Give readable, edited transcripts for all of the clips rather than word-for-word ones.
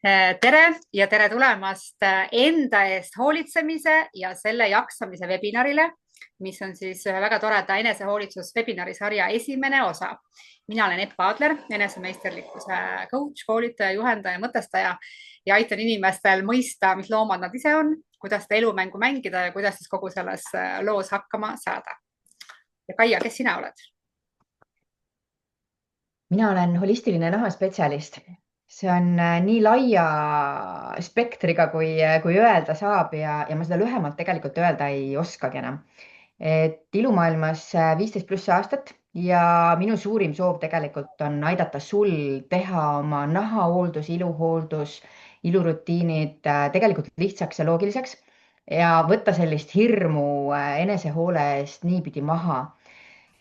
Tere ja tere tulemast enda eest hoolitsemise ja selle jaksamise webinarile, mis on siis ühe väga toreda enesehoolitsuswebinari sarja esimene osa. Mina olen Epp Aadler, enesemeisterlikkuse coach, koolitaja, juhendaja, mõtestaja ja aitan inimestel mõista, mis loomad nad ise on, kuidas seda elumängu mängida ja kuidas siis kogu selles loos hakkama saada. Ja Kaia, kes sina oled? Mina olen holistiline nahaspetsialist. See on nii laia spektriga, kui öelda saab ja ma seda lühemalt tegelikult öelda ei oskagi enam. Et ilumaailmas 15+ aastat ja minu suurim soov tegelikult on aidata sul teha oma nahahooldus, iluhooldus, ilurutiinid tegelikult lihtsaks ja loogiliseks ja võtta sellist hirmu enesehoole eest niipidi maha.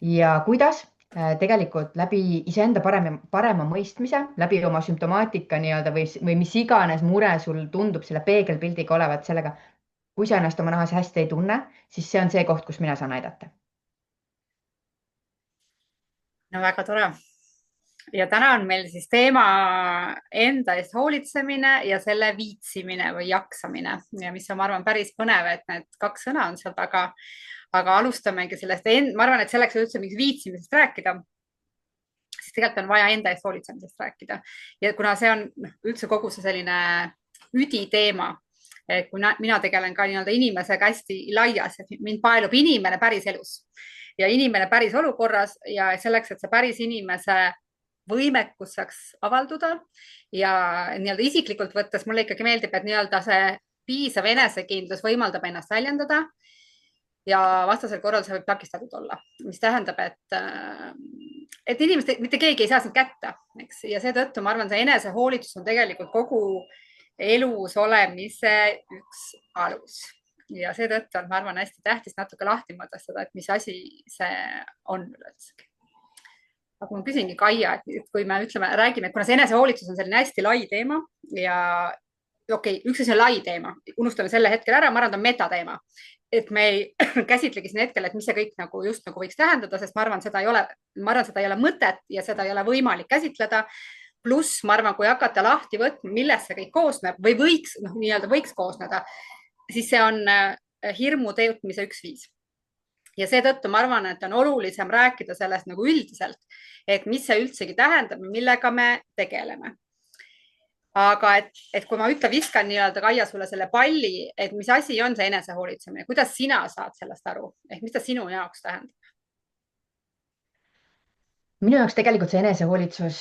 Ja kuidas? Tegelikult läbi iseenda parema mõistmise, läbi oma sümptomaatika nii-öelda või mis iganes mure sul tundub selle peegelpildiga olevat sellega, kui sa ennast oma nahas hästi ei tunne, siis see on see koht, kus mina saan aidata. No väga tore. Ja täna on meil siis teema enda eest hoolitsemine ja selle viitsimine või jaksamine ja mis on, ma arvan, päris põnev, et need kaks sõna on seal taga. Aga alustamegi sellest, ma arvan, et selleks üldse miks viitsimisest rääkida, siis tegelikult on vaja enda eest hoolitsemisest rääkida. Ja kuna see on üldse kogu see selline üditeema, et kui mina tegelen ka nii-öelda inimesega hästi laias, et mind paelub inimene päriselus ja inimene päris olukorras ja selleks, et see päris inimese võimekus saaks avalduda ja nii-öelda isiklikult võttes mulle ikkagi meeldib, et nii-öelda see piisav enesekindlus võimaldab ennast väljendada ja vastasel korral see võib takistatud olla, mis tähendab, et inimesed, mitte keegi ei saa sind kätte, eks, ja seetõttu ma arvan, see enesehoolitus on tegelikult kogu elus olemise üks alus ja seetõttu on, ma arvan, hästi tähtis natuke lahti mõtestada, et mis asi see on üleüldse. aga ma küsingi, Kaia, et kui me ütleme, räägime, et kuna see enesehoolitus on selline hästi lai teema ja okei, üks asi on lai teema, unustame selle hetkel ära, ma arvan, ta on metateema, et me ei käsitlegi siin hetkel, et mis see kõik nagu just nagu võiks tähendada, sest ma arvan, seda ei ole mõtet ja seda ei ole võimalik käsitleda. Pluss ma arvan, kui hakata lahti võtma, millest see kõik koosneb või võiks nii-öelda võiks koosneda, siis see on hirmu teotmise üks viis. Ja seetõttu ma arvan, et on olulisem rääkida sellest nagu üldiselt, et mis see üldsegi tähendab, millega me tegeleme. Aga et kui ma viskan nii-öelda, Kaia, sulle selle palli, et mis asi on see enesehoolitsemine, kuidas sina saad sellest aru, ehk mis ta sinu jaoks tähendab? Minu jaoks tegelikult see enesehoolitsus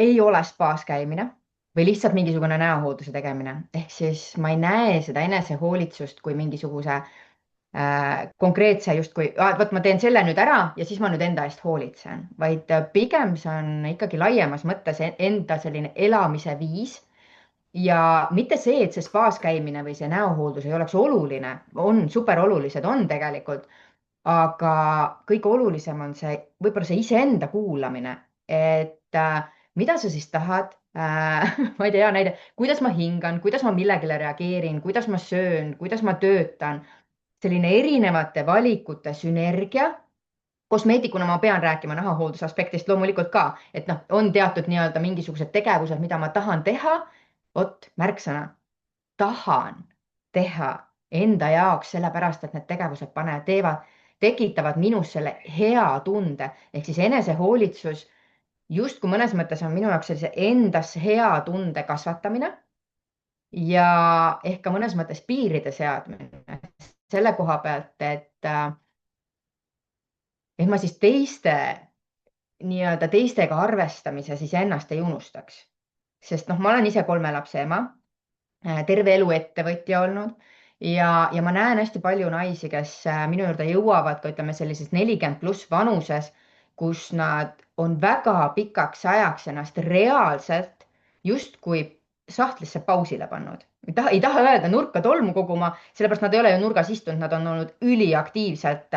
ei ole spaas käimine või lihtsalt mingisugune näohoolduse tegemine. Ehk siis ma ei näe seda enesehoolitsust kui mingisuguse konkreetse justkui, vot ma teen selle nüüd ära ja siis ma nüüd enda eest hoolitsen, vaid pigem see on ikkagi laiemas mõttes enda selline elamise viis. Ja mitte see, et see spaas käimine või see näohooldus ei oleks oluline, on super olulised, on tegelikult, aga kõige olulisem on see, võib-olla see iseenda kuulamine, et mida sa siis tahad ma ei tea, näide, kuidas ma hingan, kuidas ma millegile reageerin, kuidas ma söön, kuidas ma töötan, selline erinevate valikute sünergia. Kosmeetikuna ma pean rääkima nahahoolduse aspektist loomulikult ka, et noh, on teatud nii-öelda mingisugused tegevused, mida ma tahan teha. Vot märksõna, tahan teha enda jaoks, sellepärast et need tegevused tekitavad minus selle hea tunde, ehk siis enesehoolitsus justkui mõnes mõttes on minu jaoks sellise endasse hea tunde kasvatamine ja ehk ka mõnes mõttes piiride seadmine selle koha pealt, et ma siis teistega arvestamise siis ennast ei unustaks. Sest noh, ma olen ise 3 lapse ema, terve elu ettevõtja olnud ja ma näen hästi palju naisi, kes minu juurde jõuavad ka ütleme sellises 40+ vanuses, kus nad on väga pikaks ajaks ennast reaalselt justkui sahtlisse pausile pannud. Ei taha öelda nurka tolmu koguma, sellepärast nad ei ole ju nurgas istunud, nad on olnud üliaktiivselt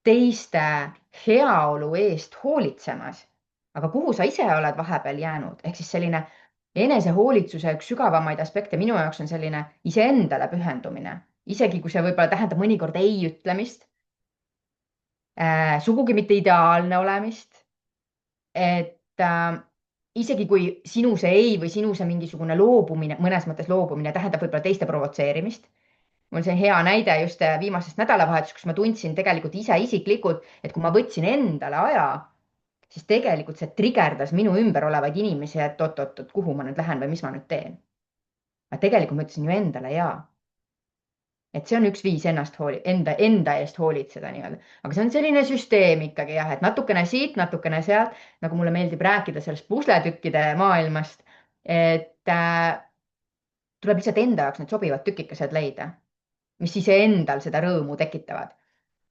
teiste heaolu eest hoolitsemas. Aga kuhu sa ise oled vahepeal jäänud? Ehk siis selline enesehoolitsuse üks sügavamaid aspekte minu jaoks on selline iseendale pühendumine. Isegi kui see võib-olla tähendab mõnikord ei ütlemist, sugugi mitte ideaalne olemist. Et isegi kui sinu see ei või sinu see mingisugune loobumine, mõnes mõttes loobumine tähendab võib-olla teiste provotseerimist. mul see hea näide just viimasest nädalavahetusest, kus ma tundsin tegelikult ise isiklikult, et kui ma võtsin endale aja, siis tegelikult see trigerdas minu ümber olevaid inimesi, et oot-oot-oot, kuhu ma nüüd lähen või mis ma nüüd teen. aga tegelikult ma ütlesin ju endale ja. et see on üks viis enda eest hoolitseda nii-öelda, aga see on selline süsteem ikkagi jah, et natukene siit, natukene sealt, nagu mulle meeldib rääkida sellest pusletükkide maailmast, et tuleb lihtsalt enda jaoks need sobivad tükikesed leida, mis iseendal seda rõõmu tekitavad.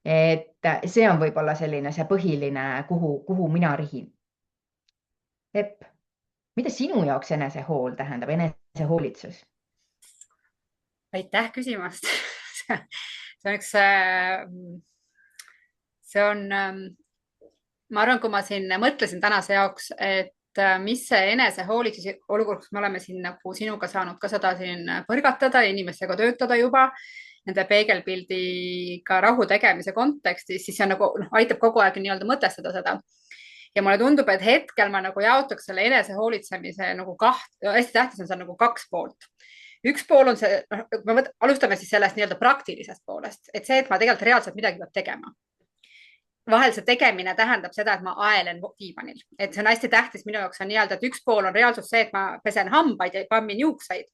et see on võib-olla selline see põhiline, kuhu mina rihin. Epp, mida sinu jaoks enesehool tähendab, enesehoolitsus? aitäh küsimast see on üks, see on, ma arvan, kui ma siin mõtlesin tänase jaoks, et mis see enesehoolitsuse olukord, kus me oleme siin nagu sinuga saanud ka seda siin põrgatada ja inimestega töötada juba nende peegelpildiga rahu tegemise kontekstis, siis see nagu aitab kogu aeg nii-öelda mõtestada seda. ja mulle tundub, et hetkel ma nagu jaotaks selle enesehoolitsemise nagu hästi tähtis on seal nagu kaks poolt. Üks pool on see, alustame siis sellest nii-öelda praktilisest poolest, et see, et ma tegelikult reaalselt midagi peab tegema. Vahel see tegemine tähendab seda, et ma aelen diivanil, et see on hästi tähtis minu jaoks on nii-öelda, et üks pool on reaalsus see, et ma pesen hambaid ja kammin juukseid.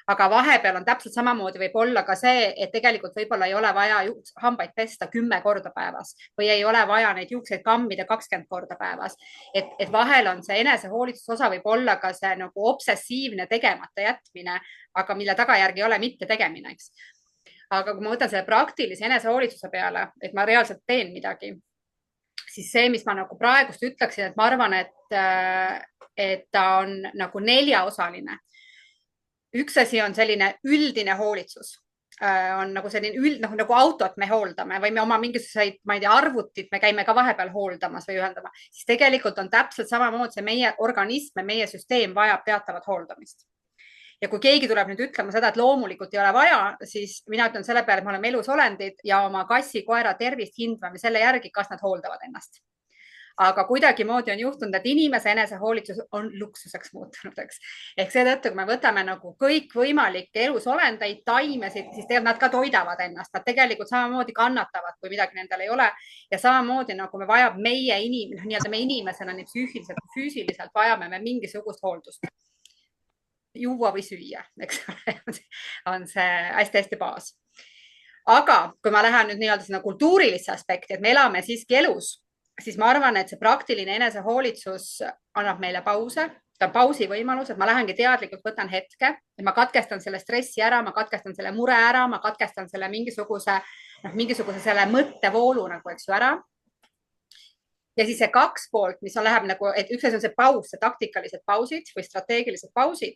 Aga vahepeal on täpselt samamoodi võib olla ka see, et tegelikult võib-olla ei ole vaja hambaid pesta 10 korda päevas või ei ole vaja neid juukseid kammida 20 korda päevas. Et vahel on see enesehoolitsuse osa võib olla ka see nagu obsessiivne tegemata jätmine, aga mille tagajärgi ei ole mitte tegemine, eks. Aga kui ma võtan selle praktilise enesehoolitsuse peale, et ma reaalselt teen midagi, siis see, mis ma nagu praegust ütleksin, et ma arvan, et ta on nagu 4-osaline. Üks asi on selline üldine hoolitsus, on nagu selline nagu autot me hooldame või me oma mingisuguseid, ma ei tea, arvutit, me käime ka vahepeal hooldamas või ühendama, siis tegelikult on täpselt samamoodi see meie organism ja meie süsteem vajab teatavat hooldamist. Ja kui keegi tuleb nüüd ütlema seda, et loomulikult ei ole vaja, siis mina ütlen selle peale, et me oleme elusolendid ja oma kassi, koera tervist hindame selle järgi, kas nad hooldavad ennast. Aga kuidagimoodi on juhtunud, et inimese enesehoolitsus on luksuseks muutunud, eks. Ehk seetõttu, kui me võtame nagu kõikvõimalikke elusolendeid, taimesid, siis tegelikult nad ka toidavad ennast. Nad tegelikult samamoodi kannatavad, kui midagi nendel ei ole. Ja samamoodi nagu me vajab meie inimesena nii psüühiliselt kui füüsiliselt vajame me mingisugust hooldust. Juua või süüa, eks on see hästi-hästi baas. Aga kui ma lähen nüüd nii-öelda sinna kultuurilisse aspekti, et me elame siiski elus, siis ma arvan, et see praktiline enesehoolitsus annab meile pause, ta on pausi võimalus, et ma lähengi teadlikult, võtan hetke ja ma katkestan selle stressi ära, ma katkestan selle mure ära, ma katkestan selle mingisuguse selle mõttevoolu nagu, eks ju, ära. Ja siis see 2 poolt, mis läheb nagu, et üks asi on see paus, see taktikalised pausid või strateegilised pausid,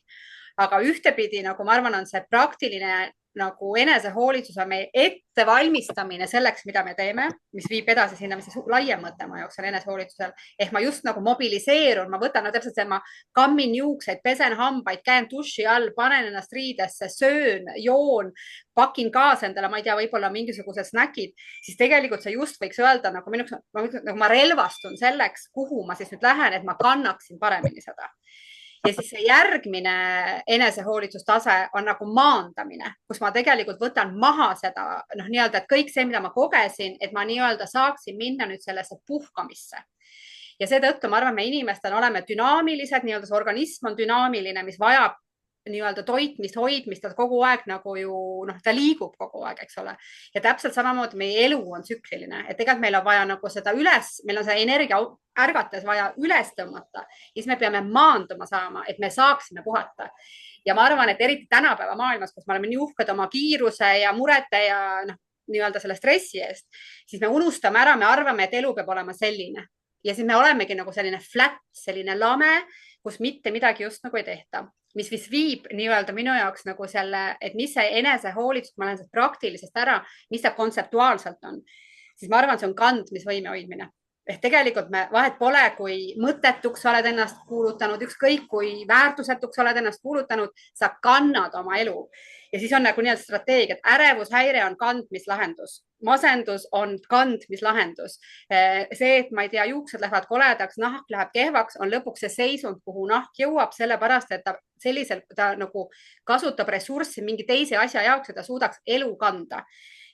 aga ühtepidi nagu ma arvan, on see praktiline nagu enesehoolitsus on meie ettevalmistamine selleks, mida me teeme, mis viib edasi sinna, mis laiem mõte ma jaoks on enesehoolitsusel. Ehk ma just nagu mobiliseerun, ma võtan täpselt see, ma kammin juukseid, pesen hambaid, käin duši all, panen ennast riidesse, söön, joon, pakin kaasa endale, ma ei tea, võib-olla mingisugused snäkid, siis tegelikult see just võiks öelda nagu minuks, nagu ma relvastun selleks, kuhu ma siis nüüd lähen, et ma kannaksin paremini seda. Ja siis see järgmine enesehoolitsustase on nagu maandamine, kus ma tegelikult võtan maha seda, nii-öelda, et kõik see, mida ma kogesin, et ma nii-öelda saaksin minna nüüd sellesse puhkamisse. Ja seetõttu ma arvan, me inimestel oleme dünaamilised, nii-öelda see organism on dünaamiline, mis vajab nii-öelda toitmist, hoidmist, ta kogu aeg nagu ju, ta liigub kogu aeg, eks ole. Ja täpselt samamoodi meie elu on tsükliline, et tegelikult meil on vaja nagu seda meil on see energia ärgates vaja üles tõmmata, siis me peame maanduma saama, et me saaksime puhata. Ja ma arvan, et eriti tänapäeva maailmas, kus me oleme nii uhked oma kiiruse ja murete ja nii-öelda selle stressi eest, siis me unustame ära, me arvame, et elu peab olema selline. Ja siis me olemegi nagu selline flat, selline lame, kus mitte midagi just nagu ei tehta. Mis viib nii-öelda minu jaoks nagu selle, et mis see enesehoolitsus, kui ma lähen sellest praktilisest ära, mis ta kontseptuaalselt on, siis ma arvan, see on kandmisvõime hoidmine. ehk tegelikult me vahet pole, kui mõttetuks oled ennast kuulutanud, ükskõik kui väärtusetuks oled ennast kuulutanud, sa kannad oma elu. Ja siis on nagu nii-öelda strateegia, et ärevushäire on kandmislahendus, masendus on kandmislahendus. See, et ma ei tea, juuksed lähevad koledaks, nahk läheb kehvaks, on lõpuks see seisund, kuhu nahk jõuab, sellepärast et ta selliselt ta nagu kasutab ressurssi mingi teise asja jaoks, et ta suudaks elu kanda.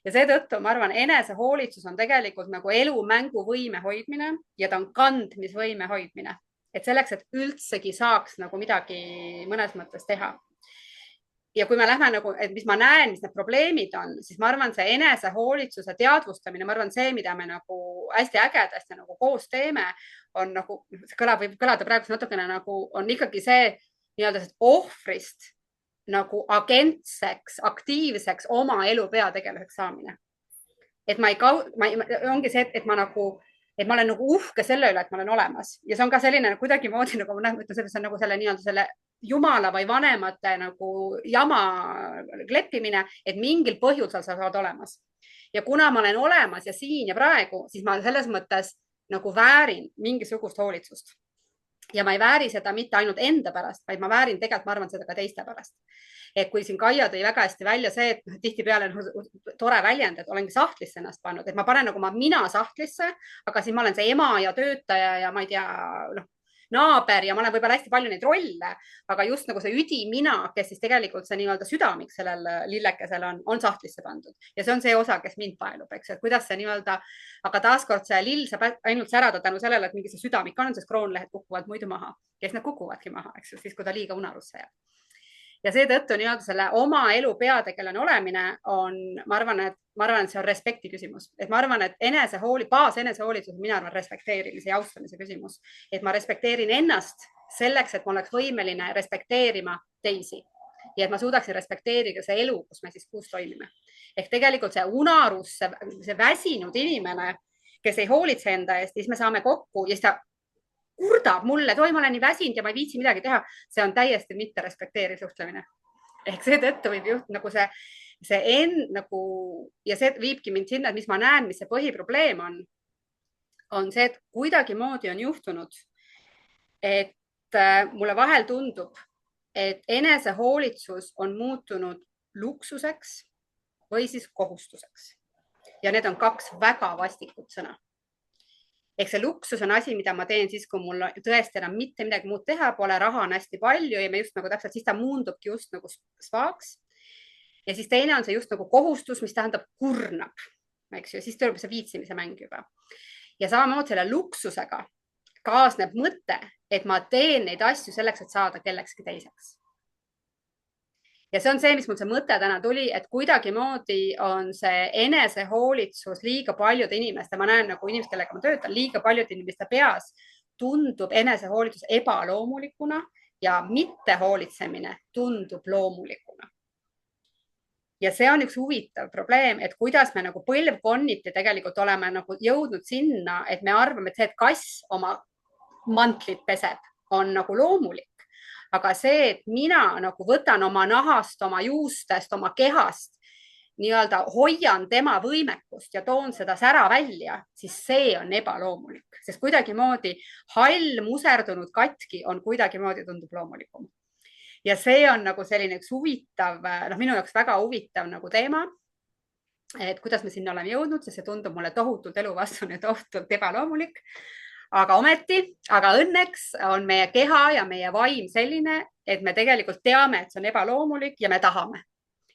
Ja seetõttu ma arvan, enesehoolitsus on tegelikult nagu elu mänguvõime hoidmine ja ta on kandmisvõime hoidmine. Et selleks, et üldsegi saaks nagu midagi mõnes mõttes teha. Ja kui me lähme nagu, et mis ma näen, mis need probleemid on, siis ma arvan, see enesehoolitsuse teadvustamine, ma arvan, see, mida me nagu hästi ägedasti nagu koos teeme, on nagu, see võib kõlada praegu natukene nagu, on ikkagi see nii-öelda ohvrist nagu agentseks, aktiivseks oma elu peategelaseks saamine. Et ma ongi see, et ma olen nagu uhke selle üle, et ma olen olemas ja see on ka selline kuidagimoodi nagu ma ütlen, see on nagu selle nii-öelda selle jumala või vanemate nagu jama kleppimine, et mingil põhjusel sa saad olemas. Ja kuna ma olen olemas ja siin ja praegu, siis ma selles mõttes nagu väärin mingisugust hoolitsust. Ja ma ei vääri seda mitte ainult enda pärast, vaid ma väärin tegelikult, ma arvan, seda ka teiste pärast. Et kui siin Kaia tõi väga hästi välja see, et tihtipeale tore väljend, et olengi sahtlisse ennast pannud, et ma panen nagu mina sahtlisse, aga siis ma olen see ema ja töötaja ja ma ei tea, naaber ja ma olen võib-olla hästi palju neid rolle, aga just nagu see üdimina, kes siis tegelikult see nii-öelda südamik sellel lillekesel on sahtlisse pandud ja see on see osa, kes mind paelub, eks, et kuidas see nii-öelda, aga taaskord see lill saab ainult särada tänu sellele, et mingi see südamik on, sest kroonlehed kukuvad muidu maha, kes need kukuvadki maha, eks ju, siis kui ta liiga unarusse jääb. Ja seetõttu nii-öelda selle oma elu peategelane olemine on, ma arvan, et see on respekti küsimus, et ma arvan, et baasenesehoolitsus on minu arvan respekteerimise ja austamise küsimus, et ma respekteerin ennast selleks, et ma oleks võimeline respekteerima teisi ja et ma suudaksin respekteerida see elu, kus me siis koos toimime. Ehk tegelikult see unarus, see väsinud inimene, kes ei hoolitse enda eest, siis me saame kokku ja siis ta kurdab mulle, et oi, ma olen nii väsinud ja ma ei viitsi midagi teha. See on täiesti mitte respekteeriv suhtlemine. Ehk seetõttu võib juht nagu see nagu ja see viibki mind sinna, et mis ma näen, mis see põhiprobleem on see, et kuidagimoodi on juhtunud, et mulle vahel tundub, et enesehoolitsus on muutunud luksuseks või siis kohustuseks. Ja need on kaks väga vastikut sõna. Ehk see luksus on asi, mida ma teen siis, kui mul tõesti enam mitte midagi muud teha pole, raha on hästi palju ja me just nagu täpselt, siis ta muundubki just nagu spaaks. Ja siis teine on see just nagu kohustus, mis tähendab kurnab, eks ju, siis tuleb see viitsimise mäng juba. Ja samamoodi selle luksusega kaasneb mõte, et ma teen neid asju selleks, et saada kellekski teiseks. Ja see on see, mis mul see mõte täna tuli, et kuidagimoodi on see enesehoolitsus liiga paljude inimeste, ma näen nagu inimesed, kellega ma töötan, liiga paljude inimeste peas tundub enesehoolitsus ebaloomulikuna ja mittehoolitsemine tundub loomulikuna. Ja see on üks huvitav probleem, et kuidas me nagu põlvkonniti tegelikult oleme nagu jõudnud sinna, et me arvame, et see, et kass oma mantlit peseb, on nagu loomulik. Aga see, et mina nagu võtan oma nahast, oma juustest, oma kehast, nii-öelda hoian tema võimekust ja toon seda sära välja, siis see on ebaloomulik, sest kuidagimoodi hall, muserdunud katki on kuidagimoodi tundub loomulikum. Ja see on nagu selline üks huvitav, minu jaoks väga huvitav nagu teema, et kuidas me sinna oleme jõudnud, sest see tundub mulle tohutult eluvastune, tohutult ebaloomulik. Aga õnneks on meie keha ja meie vaim selline, et me tegelikult teame, et see on ebaloomulik ja me tahame.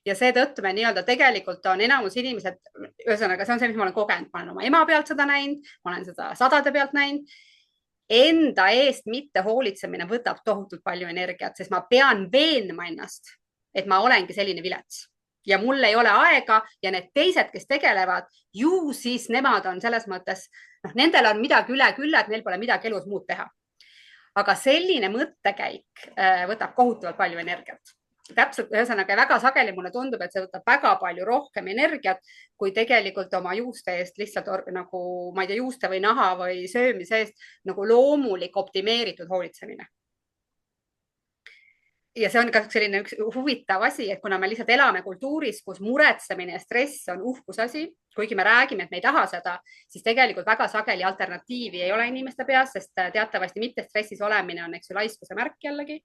Ja seetõttu me nii-öelda tegelikult on enamus inimesed, ühesõnaga, see on see, mis ma olen kogenud, ma olen oma ema pealt seda näinud, ma olen seda sadade pealt näinud. Enda eest mitte hoolitsemine võtab tohutult palju energiat, sest ma pean veenma ennast, et ma olengi selline vilets. Ja mul ei ole aega ja need teised, kes tegelevad, ju siis nemad on selles mõttes, nendel on midagi üle külla, et neil pole midagi elus muud teha. Aga selline mõttekäik võtab kohutavalt palju energiat. Täpselt, ühesõnaga väga sageli mulle tundub, et see võtab väga palju rohkem energiat, kui tegelikult oma juuste eest lihtsalt nagu, ma ei tea, juuste või naha või söömise eest nagu loomulik optimeeritud hoolitsemine. ja see on ka selline üks huvitav asi, et kuna me lihtsalt elame kultuuris, kus muretsemine ja stress on uhkuse asi, kuigi me räägime, et me ei taha seda, siis tegelikult väga sageli alternatiivi ei ole inimeste peas, sest teatavasti mitte stressis olemine on, eks ju, laiskuse märk jällegi.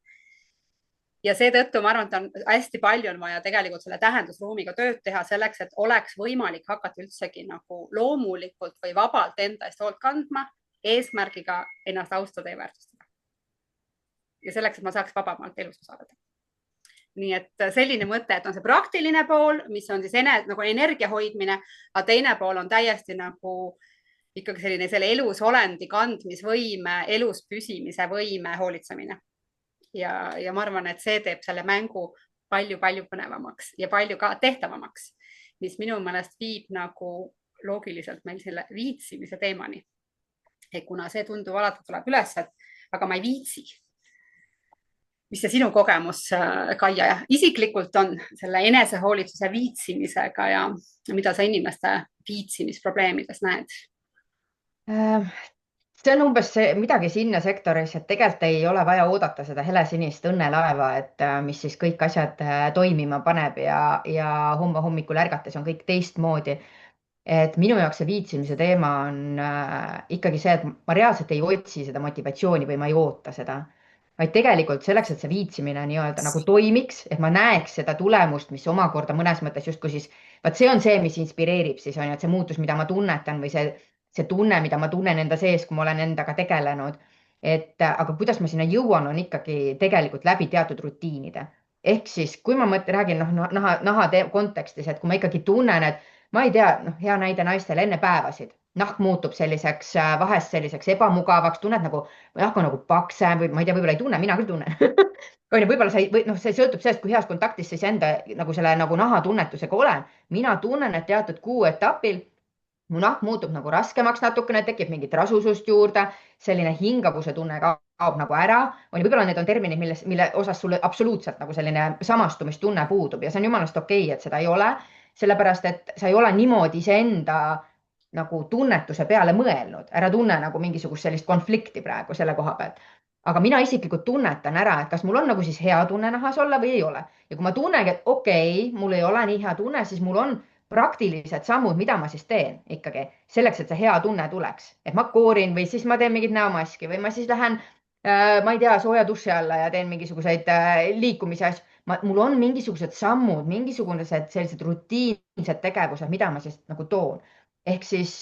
ja seetõttu ma arvan, et on hästi palju on vaja tegelikult selle tähendusruumiga tööd teha selleks, et oleks võimalik hakata üldsegi nagu loomulikult või vabalt enda eest hoolt kandma, eesmärgiga ennast austada ja väärtustada. ja selleks, et ma saaks vabamalt elus osaleda. nii et selline mõte, et on see praktiline pool, mis on siis nagu energia hoidmine, aga teine pool on täiesti nagu ikkagi selline selle elusolendi kandmisvõime, elus püsimise võime hoolitsemine. ja ma arvan, et see teeb selle mängu palju-palju põnevamaks ja palju ka tehtavamaks, mis minu meelest viib nagu loogiliselt meil selle viitsimise teemani. et kuna see tundub alati tuleb üles, et aga ma ei viitsi. mis see sinu kogemus, Kaia, ja isiklikult on selle enesehoolitsuse viitsimisega ja mida sa inimeste viitsimisprobleemides näed? See on umbes midagi sinna sektoris, et tegelikult ei ole vaja oodata seda helesinist õnnelaeva, et mis siis kõik asjad toimima paneb ja homme hommikul ärgates on kõik teistmoodi. Et minu jaoks see viitsimise teema on ikkagi see, et ma reaalselt ei otsi seda motivatsiooni või ma ei oota seda, vaid tegelikult selleks, et see viitsimine nii-öelda nagu toimiks, et ma näeks seda tulemust, mis omakorda mõnes mõttes justkui siis, vaat see on see, mis inspireerib siis on ju, et see muutus, mida ma tunnetan või see tunne, mida ma tunnen enda sees, kui ma olen endaga tegelenud. Et aga kuidas ma sinna jõuan, on ikkagi tegelikult läbi teatud rutiinide. Ehk siis, kui ma räägin naha kontekstis, et kui ma ikkagi tunnen, et ma ei tea, hea näide naistel enne päevasid, nahk muutub selliseks vahest selliseks ebamugavaks, tunned nagu, nahk on nagu paksem või ma ei tea, võib-olla ei tunne, mina küll tunnen. on ju, võib-olla see sõltub sellest, kui heas kontaktis siis enda nagu selle nagu nahatunnetusega olen. Mina tunnen, et teatud kuuetapil mu nahk muutub nagu raskemaks natukene, tekib mingit rasusust juurde, selline hingavuse tunne kaob nagu ära. võib-olla need on terminid, mille osas sul absoluutselt nagu selline samastumistunne puudub ja see on jumalast okei, et seda ei ole, sellepärast et sa ei ole niimoodi iseenda nagu tunnetuse peale mõelnud, ära tunne nagu mingisugust sellist konflikti praegu selle koha pealt. aga mina isiklikult tunnetan ära, et kas mul on nagu siis hea tunne nahas olla või ei ole. ja kui ma tunnengi, et okei, mul ei ole nii hea tunne, siis mul on praktilised sammud, mida ma siis teen ikkagi selleks, et see hea tunne tuleks, et ma koorin või siis ma teen mingit näomaski või ma siis lähen, ma ei tea, sooja duši alla ja teen mingisuguseid liikumisi asju. mul on mingisugused sammud, mingisugused sellised rutiinsed tegevused, mida ma siis nagu toon. ehk siis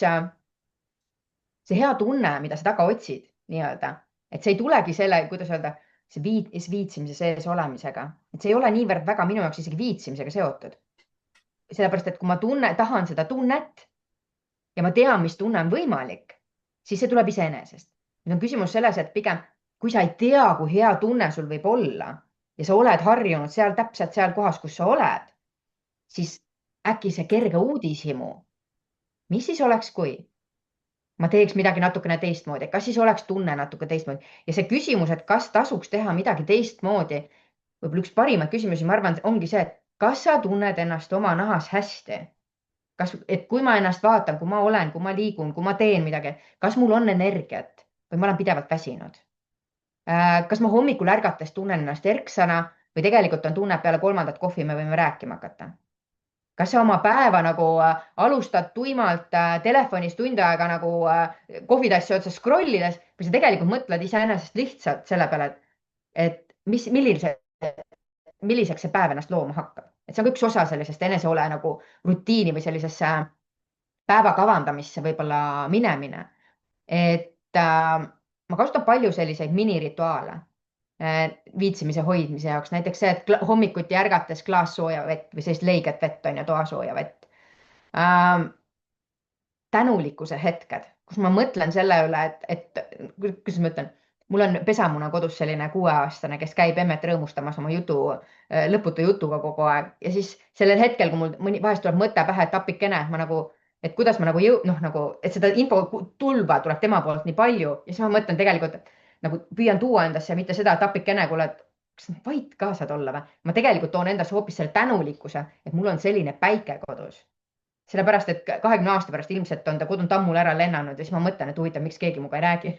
see hea tunne, mida sa taga otsid nii-öelda, et see ei tulegi selle, kuidas öelda, see viitsimise sees olemisega, et see ei ole niivõrd väga minu jaoks isegi viitsimisega seotud. sellepärast, et kui ma tahan seda tunnet ja ma tean, mis tunne on võimalik, siis see tuleb iseenesest. nüüd on küsimus selles, et pigem, kui sa ei tea, kui hea tunne sul võib olla ja sa oled harjunud seal täpselt seal kohas, kus sa oled, siis äkki see kerge uudishimu, mis siis oleks, kui ma teeks midagi natukene teistmoodi, kas siis oleks tunne natuke teistmoodi ja see küsimus, et kas tasuks teha midagi teistmoodi, võib-olla üks parimaid küsimusi, ma arvan, ongi see, et kas sa tunned ennast oma nahas hästi? et kui ma ennast vaatan, kui ma olen, kui ma liigun, kui ma teen midagi, kas mul on energiat või ma olen pidevalt väsinud? kas ma hommikul ärgates tunnen ennast erksana või tegelikult on tunne, et peale 3. kohvi me võime rääkima hakata? kas sa oma päeva nagu alustad tuimalt telefonis tund aega nagu kohvitassi otsas scrollides või sa tegelikult mõtled iseenesest lihtsalt selle peale, et milliseks see päev ennast looma hakkab. et see on üks osa sellisest eneseole nagu rutiini või sellisesse päeva kavandamisse võib-olla minemine. et ma kasutan palju selliseid minirituaale viitsimise hoidmise jaoks, näiteks see, et hommikuti ärgates klaas sooja vett või sellist leiget vett on ju, toasooja vett. tänulikkuse hetked, kus ma mõtlen selle üle, et kuidas ma ütlen, mul on pesamuna kodus selline 6-aastane, kes käib emmet rõõmustamas oma lõputu jutuga kogu aeg ja siis sellel hetkel, kui mul vahest tuleb mõte pähe, et appikene, et ma nagu, et kuidas ma nagu, et seda infotulva tuleb tema poolt nii palju ja siis ma mõtlen tegelikult, et nagu püüan tuua endasse mitte seda, et appikene, kuule, et kas vait ka saad olla või? ma tegelikult toon endasse hoopis selle tänulikkuse, et mul on selline päike kodus. sellepärast, et 20 aasta pärast ilmselt on ta kodunt ammule ära lennanud ja siis ma mõtlen, et huvitav, miks keegi minuga ei räägi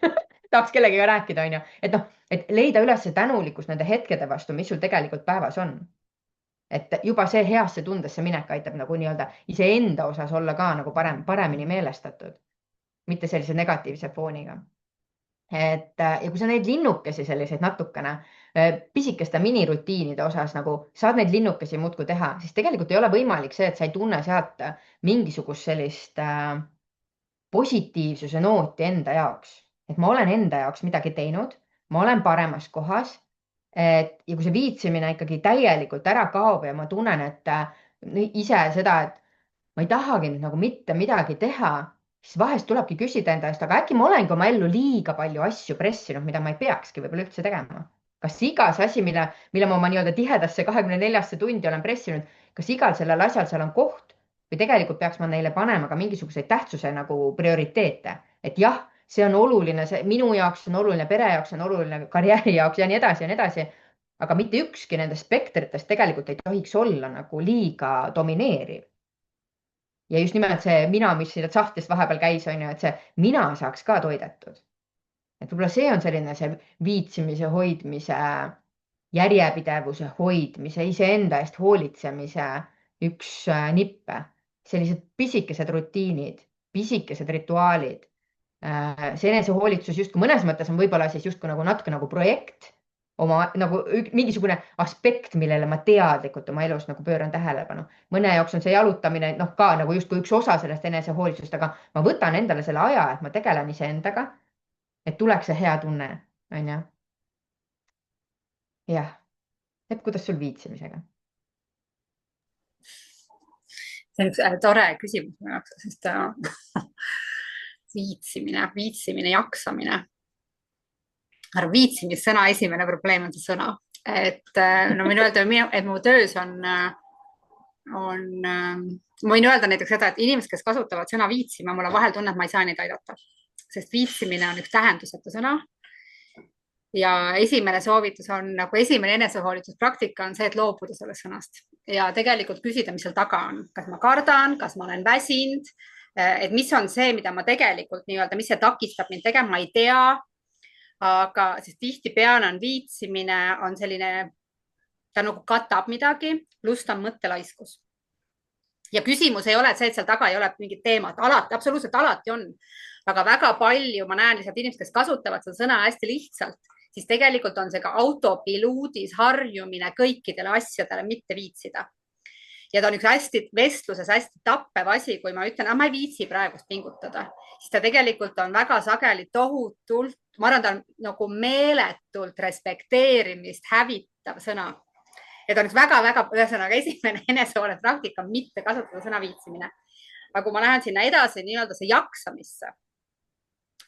tahaks kellegagi rääkida, onju. Et noh, et leida üles see tänulikkus nende hetkede vastu, mis sul tegelikult päevas on. Et juba see heasse tundesse minek aitab nagu nii-öelda iseenda osas olla ka nagu paremini meelestatud, mitte sellise negatiivse fooniga. Ja kui sa neid linnukesi selliseid natukene pisikeste minirutiinide osas nagu saad neid linnukesi muudkui teha, siis tegelikult ei ole võimalik see, et sa ei tunne sealt mingisugust sellist positiivsuse nooti enda jaoks, et ma olen enda jaoks midagi teinud, ma olen paremas kohas. Ja kui see viitsimine ikkagi täielikult ära kaob ja ma tunnen, et ise seda, et ma ei tahagi nüüd nagu mitte midagi teha, siis vahest tulebki küsida enda eest, aga äkki ma olengi oma ellu liiga palju asju pressinud, mida ma ei peakski võib-olla üldse tegema. Kas igas asi, mille ma oma nii-öelda tihedasse 24 tundi olen pressinud, kas igal sellel asjal seal on koht või tegelikult peaks ma neile panema ka mingisuguseid tähtsuse nagu prioriteete, et jah, see on oluline, see minu jaoks on oluline, pere jaoks on oluline, karjääri jaoks ja nii edasi ja nii edasi. Aga mitte ükski nendest spektritest tegelikult ei tohiks olla nagu liiga domineeriv. Ja just nimelt see mina, mis siit sahtlist vahepeal käis, on ju, et see mina saaks ka toidetud. Et võib-olla see on selline see viitsimise hoidmise, järjepidevuse hoidmise, iseenda eest hoolitsemise üks nippe. Sellised pisikesed rutiinid, pisikesed rituaalid. See enesehoolitsus justkui mõnes mõttes on võib-olla siis justkui nagu natuke nagu projekt, oma nagu mingisugune aspekt, millele ma teadlikult oma elus nagu pööran tähelepanu. Mõne jaoks on see jalutamine noh ka nagu justkui üks osa sellest enesehoolitsust, aga ma võtan endale selle aja, et ma tegelen iseendaga, et tuleks see hea tunne, on ju. Jah, et kuidas sul viitsimisega? See on üks tore küsimus minu jaoks, sest viitsimine, jaksamine. Viitsimissõna esimene probleem on see sõna, et no võin öelda, et mu töös ma võin öelda näiteks seda, et inimesed, kes kasutavad sõna viitsima, mul on vahel tunne, et ma ei saa neid aidata, sest viitsimine on üks tähenduseta sõna. Ja esimene soovitus on nagu esimene enesehoolituspraktika on see, et loobuda sellest sõnast ja tegelikult küsida, mis seal taga on. Kas ma kardan, kas ma olen väsinud, et mis on see, mida ma tegelikult nii-öelda, mis see takistab mind tegema, ma ei tea. Aga siis tihtipeale on viitsimine on selline, ta nagu katab midagi, pluss ta on mõttelaiskus. Ja küsimus ei ole see, et seal taga ei ole mingit teemat, alati, absoluutselt alati on. Aga väga palju ma näen lihtsalt inimesed, kes kasutavad seda sõna hästi lihtsalt, siis tegelikult on see ka autopiluudis harjumine kõikidele asjadele mitte viitsida. Ja ta on üks hästi vestluses hästi tappev asi, kui ma ütlen, ma ei viitsi praegust pingutada, siis ta tegelikult on väga sageli tohutult, ma arvan, ta on nagu meeletult respekteerimist hävitav sõna. Ja ta on üks väga-väga, ühesõnaga esimene enesehoole praktika on mitte kasutada sõna viitsimine. Aga kui ma lähen sinna edasi nii-öelda see jaksamisse,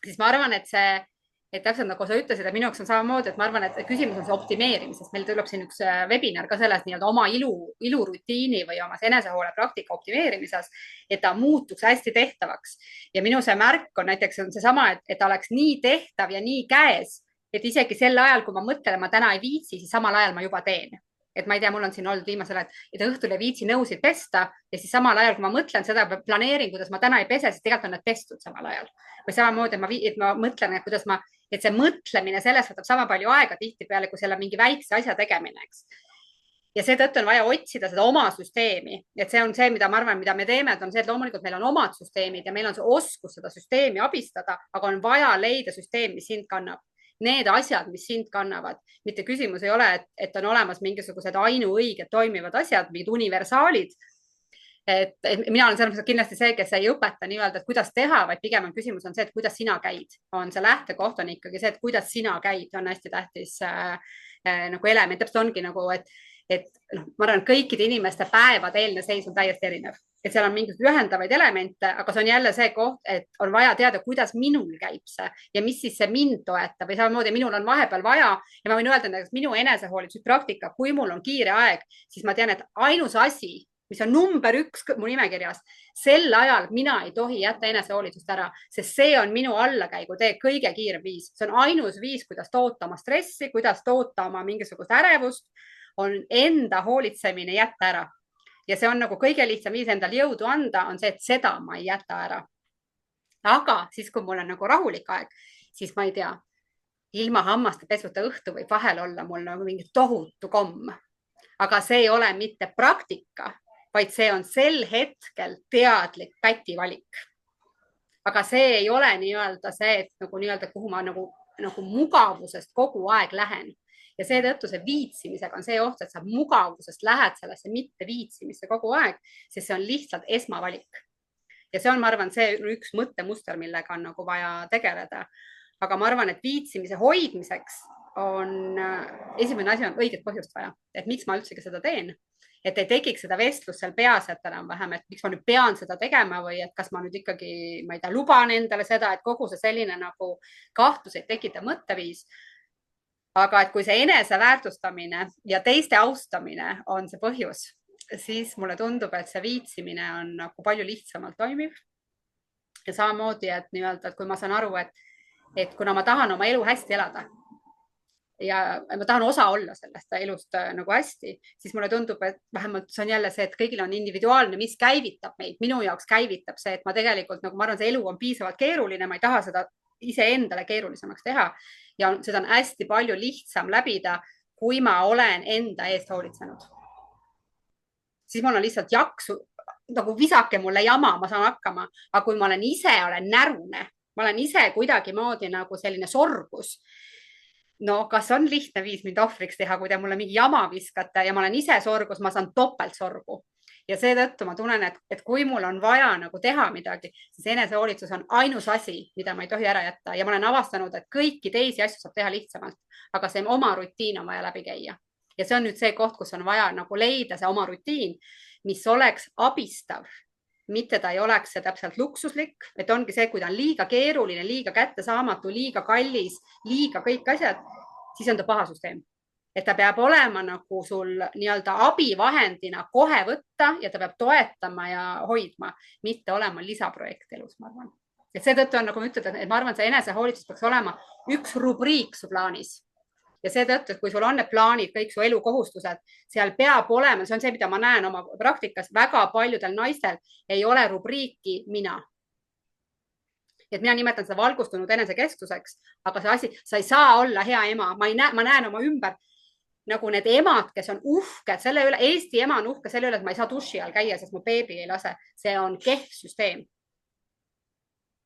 siis ma arvan, et täpselt nagu sa ütlesid, et minu jaoks on samamoodi, et ma arvan, et küsimus on see optimeerimises. Meil tuleb siin üks webinar ka sellest nii-öelda oma ilurutiini või oma enesehoole praktika optimeerimises, et ta muutuks hästi tehtavaks. Ja minu see märk on näiteks on seesama, et ta oleks nii tehtav ja nii käes, et isegi sel ajal, kui ma mõtlen, ma täna ei viitsi, siis samal ajal ma juba teen. Et ma ei tea, mul on siin olnud viimasel ajal, et õhtul ei viitsi nõusid pesta ja siis samal ajal, kui ma mõtlen seda, planeerin, kuidas ma täna ei pese, siis tegelikult on need pestud samal ajal. Või samamoodi, et ma mõtlen, et see mõtlemine sellest võtab sama palju aega tihtipeale, kui selle mingi väikse asja tegemine, eks. Ja seetõttu on vaja otsida seda oma süsteemi. Et see on see, mida ma arvan, mida me teeme, et on see, et loomulikult meil on omad süsteemid ja meil on see oskus seda süsteemi abistada, aga on vaja leida süsteem, mis sind kannab. Need asjad, mis sind kannavad, mitte küsimus ei ole, et on olemas mingisugused ainuõiged toimivad asjad, mingid universaalid. Et mina olen selles mõttes kindlasti see, kes ei õpeta nii-öelda, et kuidas teha, vaid pigem on küsimus on see, et kuidas sina käid. On see lähtekoht on ikkagi see, et kuidas sina käid, on hästi tähtis nagu element. Täpselt ongi nagu, et ma arvan, kõikide inimeste päevade eelne seis on täiesti erinev. Et seal on mingisugused ühendavaid elemente, aga see on jälle see koht, et on vaja teada, kuidas minul käib see ja mis siis see mind toetab või samamoodi minul on vahepeal vaja ja ma võin öelda, et minu enesehoolitsuspraktika, kui mul on kiire aeg, siis ma tean, et ainus asi, mis on number 1 mu nimekirjas, sel ajal mina ei tohi jätta enesehoolitsust ära, sest see on minu allakäigutee kõige kiirem viis. See on ainus viis, kuidas toota oma stressi, kuidas toota oma mingisugust ärevust, on enda hoolitsemine jätta ära. ja see on nagu kõige lihtsam viis endale jõudu anda, on see, et seda ma ei jäta ära. aga siis, kui mul on nagu rahulik aeg, siis ma ei tea, ilma hammaste pesuta õhtu võib vahel olla mul nagu mingi tohutu komm. aga see ei ole mitte praktika, vaid see on sel hetkel teadlik pätivalik. aga see ei ole nii-öelda see, et nagu nii-öelda, kuhu ma nagu mugavusest kogu aeg lähen. ja seetõttu see viitsimisega on see oht, et sa mugavusest lähed sellesse mitte viitsimisse kogu aeg, sest see on lihtsalt esmavalik. ja see on, ma arvan, see üks mõttemuster, millega on nagu vaja tegeleda. aga ma arvan, et viitsimise hoidmiseks on esimene asi on õiget põhjust vaja, et miks ma üldsegi seda teen, et ei tekiks seda vestlust seal peas, et enam-vähem, et miks ma nüüd pean seda tegema või et kas ma nüüd ikkagi, ma ei tea, luban endale seda, et kogu see selline nagu kahtluseid tekitav mõtteviis. aga et kui see eneseväärtustamine ja teiste austamine on see põhjus, siis mulle tundub, et see viitsimine on nagu palju lihtsamalt toimiv. ja samamoodi, et nii-öelda, et kui ma saan aru, et kuna ma tahan oma elu hästi elada ja ma tahan osa olla sellest elust nagu hästi, siis mulle tundub, et vähemalt see on jälle see, et kõigil on individuaalne, mis käivitab meid. minu jaoks käivitab see, et ma tegelikult nagu ma arvan, see elu on piisavalt keeruline, ma ei taha seda iseendale keerulisemaks teha ja seda on hästi palju lihtsam läbida, kui ma olen enda eest hoolitsenud. siis mul on lihtsalt jaksu, nagu visake mulle jama, ma saan hakkama, aga kui ma olen närune, ma olen ise kuidagimoodi nagu selline sorgus. no kas on lihtne viis mind ohvriks teha, kui te mulle mingi jama viskate ja ma olen ise sorgus, ma saan topelt sorgu. ja seetõttu ma tunnen, et kui mul on vaja nagu teha midagi, siis enesehoolitsus on ainus asi, mida ma ei tohi ära jätta ja ma olen avastanud, et kõiki teisi asju saab teha lihtsamalt, aga see oma rutiin on vaja läbi käia. ja see on nüüd see koht, kus on vaja nagu leida see oma rutiin, mis oleks abistav, mitte ta ei oleks see täpselt luksuslik, et ongi see, kui ta on liiga keeruline, liiga kättesaamatu, liiga kallis, liiga kõik asjad, siis on ta paha süsteem. et ta peab olema nagu sul nii-öelda abivahendina kohe võtta ja ta peab toetama ja hoidma, mitte olema lisaprojekt elus, ma arvan. et seetõttu on, nagu ma ütlen, et ma arvan, et see enesehoolitsus peaks olema üks rubriik su plaanis. ja seetõttu, et kui sul on need plaanid, kõik su elukohustused, seal peab olema, see on see, mida ma näen oma praktikas, väga paljudel naistel ei ole rubriiki mina. et mina nimetan seda valgustunud enesekeskuseks, aga see asi, sa ei saa olla hea ema, ma näen oma ümber nagu need emad, kes on uhked selle üle, Eesti ema on uhke selle üle, et ma ei saa duši all käia, sest mu beebi ei lase. see on kehv süsteem.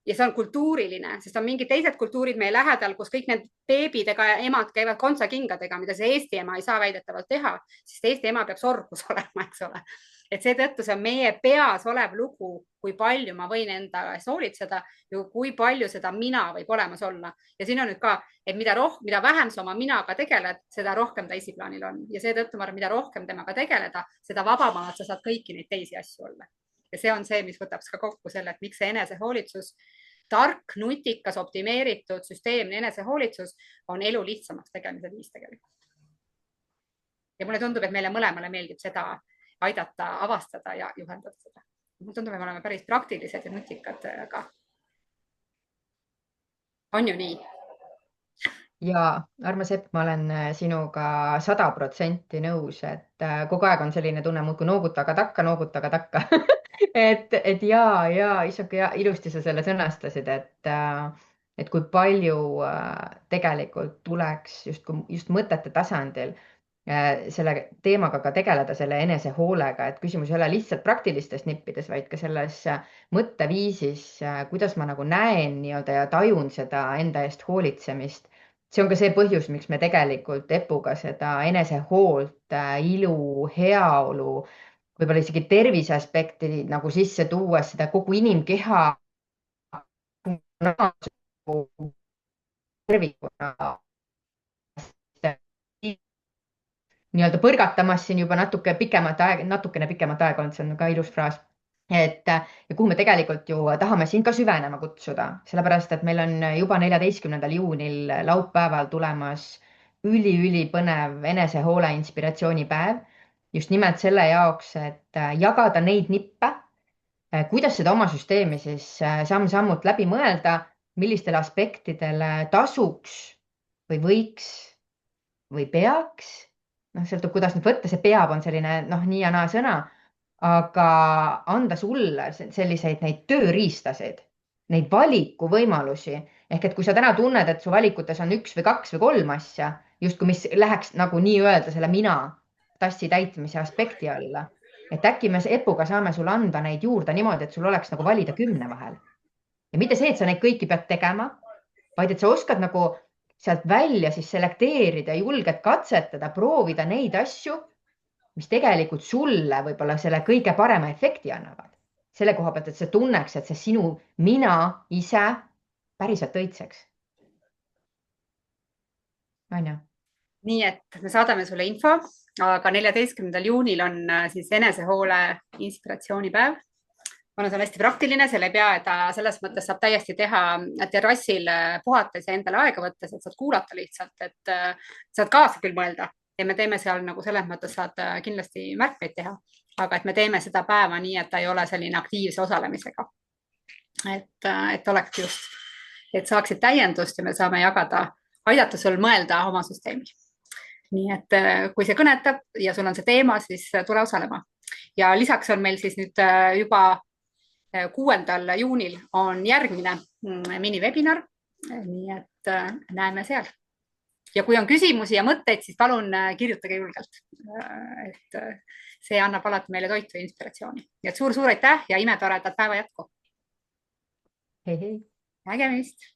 ja see on kultuuriline, sest on mingid teised kultuurid meie lähedal, kus kõik need beebidega ja emad käivad kontsakingadega, mida see Eesti ema ei saa väidetavalt teha, sest Eesti ema peab sorgus olema, eks ole. et seetõttu see on meie peas olev lugu, kui palju ma võin enda eest hoolitseda ja kui palju seda mina võib olemas olla. ja siin on nüüd ka, et mida vähem sa oma minaga tegeled, seda rohkem ta esiplaanil on ja seetõttu ma arvan, mida rohkem temaga tegeleda, seda vabamalt sa saad kõiki neid teisi asju olla. ja see on see, mis võtab ka kokku selle, et miks see enesehoolitsus, tark, nutikas, optimeeritud, süsteemne enesehoolitsus on elu lihtsamaks tegemise viis tegelikult. ja mulle tundub, et meile mõlemale meeldib seda aidata, avastada ja juhendada seda. mulle tundub, et me oleme päris praktilised ja nutikad ka. on ju nii? ja armas Epp, ma olen sinuga 100% nõus, et kogu aeg on selline tunne, muudkui nooguta, aga takka et ja issand, ilusti sa selle sõnastasid, et kui palju tegelikult tuleks just mõtete tasandil selle teemaga ka tegeleda, selle enesehoolega, et küsimus ei ole lihtsalt praktilistes nippides, vaid ka selles mõtteviisis, kuidas ma nagu näen nii-öelda ja tajun seda enda eest hoolitsemist. see on ka see põhjus, miks me tegelikult Epuga seda enesehoolt, ilu, heaolu, võib-olla isegi tervise aspekti nagu sisse tuues seda kogu inimkeha tervikuna nii-öelda põrgatamas siin juba natukene pikemat aega olnud, see on ka ilus fraas. Ja kuhu me tegelikult ju tahame siin ka süvenema kutsuda, sellepärast et meil on juba 14. juunil laupäeval tulemas üli-põnev enesehoole inspiratsioonipäev. Just nimelt selle jaoks, et jagada neid nippe, kuidas seda oma süsteemi siis samm-sammult läbi mõelda, millistele aspektidele tasuks või võiks või peaks, sõltub, kuidas nüüd võtta, see peab on selline nii ja naa sõna, aga anda sulle selliseid neid tööriistasid, neid valikuvõimalusi, ehk et kui sa täna tunned, et su valikutes on üks või kaks või kolm asja, justkui mis läheks nagu nii-öelda selle mina tassi täitmise aspekti alla, et äkki me EPUga saame sulle anda neid juurde niimoodi, et sul oleks nagu valida 10 vahel. Ja mitte see, et sa neid kõiki pead tegema, vaid et sa oskad nagu sealt välja siis selekteerida, julged katsetada, proovida neid asju, mis tegelikult sulle võib-olla selle kõige parema efekti annavad. selle koha pealt, et sa tunneks, et see sinu mina ise päriselt õitseks. on ju? nii et me saadame sulle info, aga 14. juunil on siis enesehoole inspiratsioonipäev. kuna see on hästi praktiline, selle ei pea, et selles mõttes saab täiesti teha terrassil puhates ja endale aega võttes, et saad kuulata lihtsalt, et saad kaasa küll mõelda ja me teeme seal nagu selles mõttes saad kindlasti märkmeid teha, aga et me teeme seda päeva nii, et ta ei ole selline aktiivse osalemisega. et oleks just, et saaksid täiendust ja me saame jagada, aidata sul mõelda oma süsteemi. nii et kui see kõnetab ja sul on see teema, siis tule osalema. ja lisaks on meil siis nüüd juba 6. juunil on järgmine minivebinar. nii et näeme seal. ja kui on küsimusi ja mõtteid, siis palun kirjutage julgelt. et see annab alati meile toitu ja inspiratsiooni. nii et suur-suur aitäh ja imetoredat päeva jätku. hei, hei. Nägemist.